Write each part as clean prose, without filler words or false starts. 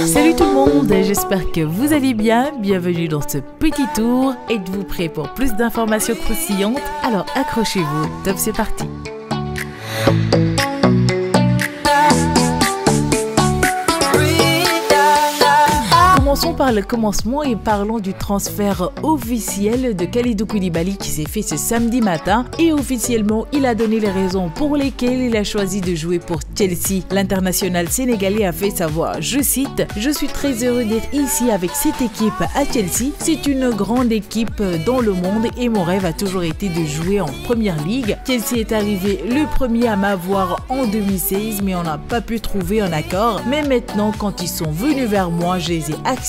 Salut tout le monde, j'espère que vous allez bien. Bienvenue dans ce petit tour. Êtes-vous prêts pour plus d'informations croustillantes? Alors accrochez-vous, top, c'est parti. Commençons par le commencement et parlons du transfert officiel de Kalidou Koulibaly qui s'est fait ce samedi matin, et officiellement il a donné les raisons pour lesquelles il a choisi de jouer pour Chelsea. L'international sénégalais a fait savoir, je cite: « Je suis très heureux d'être ici avec cette équipe à Chelsea. C'est une grande équipe dans le monde et mon rêve a toujours été de jouer en première ligue. Chelsea est arrivé le premier à m'avoir en 2016 mais on n'a pas pu trouver un accord. Mais maintenant quand ils sont venus vers moi, je les ai accepté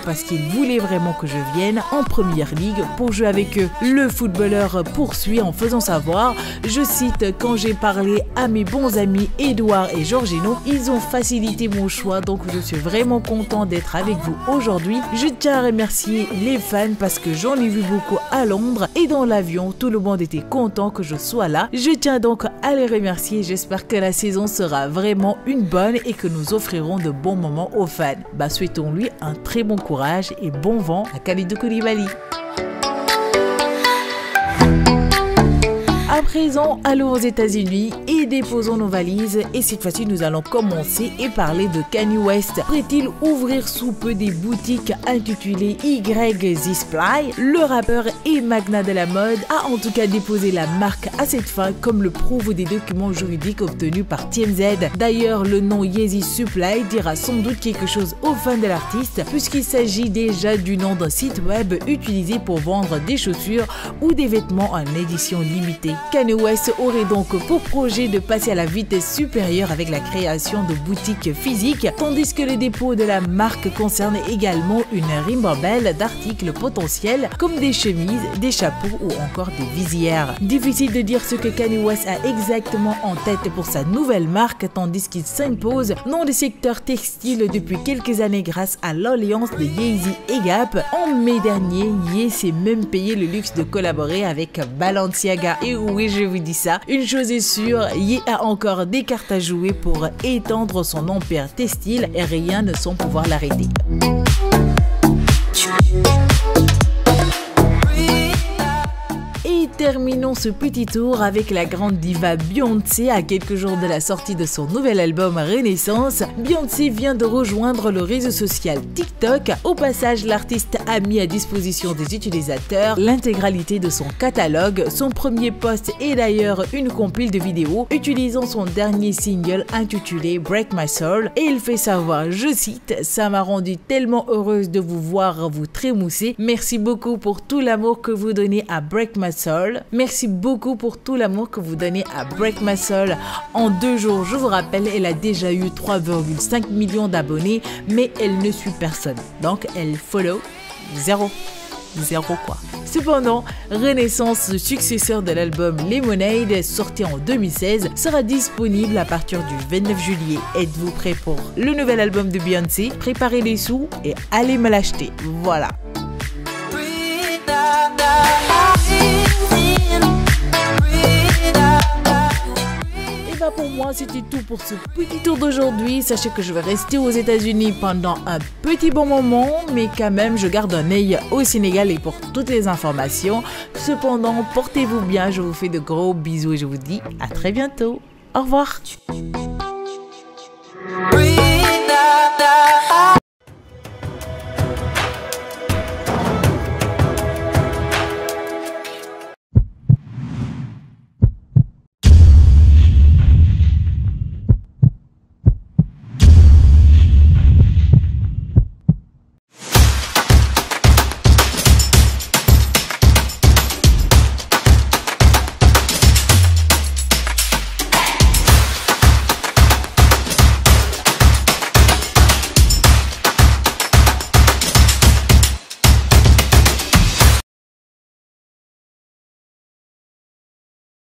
parce qu'ils voulaient vraiment que je vienne en première ligue pour jouer avec eux. » Le footballeur poursuit en faisant savoir, je cite: « Quand j'ai parlé à mes bons amis Edouard et Jorginho, ils ont facilité mon choix, donc je suis vraiment content d'être avec vous aujourd'hui. Je tiens à remercier les fans parce que j'en ai vu beaucoup à Londres et dans l'avion, tout le monde était content que je sois là. Je tiens donc à les remercier. J'espère que la saison sera vraiment une bonne et que nous offrirons de bons moments aux fans. » Bah, souhaitons-lui un très bon courage et bon vent à Kalidou Koulibaly. À présent, allons aux États-Unis et déposons nos valises. Et cette fois-ci, nous allons commencer et parler de Kanye West. Pourrait-il ouvrir sous peu des boutiques intitulées YZSply? Le rappeur et magnat de la mode a en tout cas déposé la marque à cette fin, comme le prouvent des documents juridiques obtenus par TMZ. D'ailleurs, le nom Yeezy Supply dira sans doute quelque chose aux fans de l'artiste, puisqu'il s'agit déjà du nom d'un site web utilisé pour vendre des chaussures ou des vêtements en édition limitée. Kanye West aurait donc pour projet de passer à la vitesse supérieure avec la création de boutiques physiques, tandis que le dépôt de la marque concerne également une ribambelle d'articles potentiels comme des chemises, des chapeaux ou encore des visières. Difficile de dire ce que Kanye West a exactement en tête pour sa nouvelle marque, tandis qu'il s'impose dans le secteur textile depuis quelques années grâce à l'alliance de Yeezy et Gap. En mai dernier, Ye s'est même payé le luxe de collaborer avec Balenciaga. Et oui, je vous dis ça, une chose est sûre, Ye a encore des cartes à jouer pour étendre son empire textile et rien ne semble pouvoir l'arrêter. Terminons ce petit tour avec la grande diva Beyoncé. À quelques jours de la sortie de son nouvel album Renaissance, Beyoncé vient de rejoindre le réseau social TikTok. Au passage, l'artiste a mis à disposition des utilisateurs l'intégralité de son catalogue. Son premier post est d'ailleurs une compile de vidéos utilisant son dernier single intitulé Break My Soul, et il fait savoir, je cite: « Ça m'a rendu tellement heureuse de vous voir vous trémousser. Merci beaucoup pour tout l'amour que vous donnez à Break My Soul. Merci beaucoup pour tout l'amour que vous donnez à Break My Soul. » En 2 jours, je vous rappelle, elle a déjà eu 3,5 millions d'abonnés, mais elle ne suit personne. Donc elle follow zéro quoi. Cependant, Renaissance, le successeur de l'album Lemonade, sorti en 2016, sera disponible à partir du 29 juillet. Êtes-vous prêts pour le nouvel album de Beyoncé? Préparez les sous et allez me l'acheter. Voilà. Pour moi, c'était tout pour ce petit tour d'aujourd'hui. Sachez que je vais rester aux États-Unis pendant un petit bon moment, mais quand même, je garde un œil au Sénégal et pour toutes les informations. Cependant, portez-vous bien, je vous fais de gros bisous et je vous dis à très bientôt. Au revoir.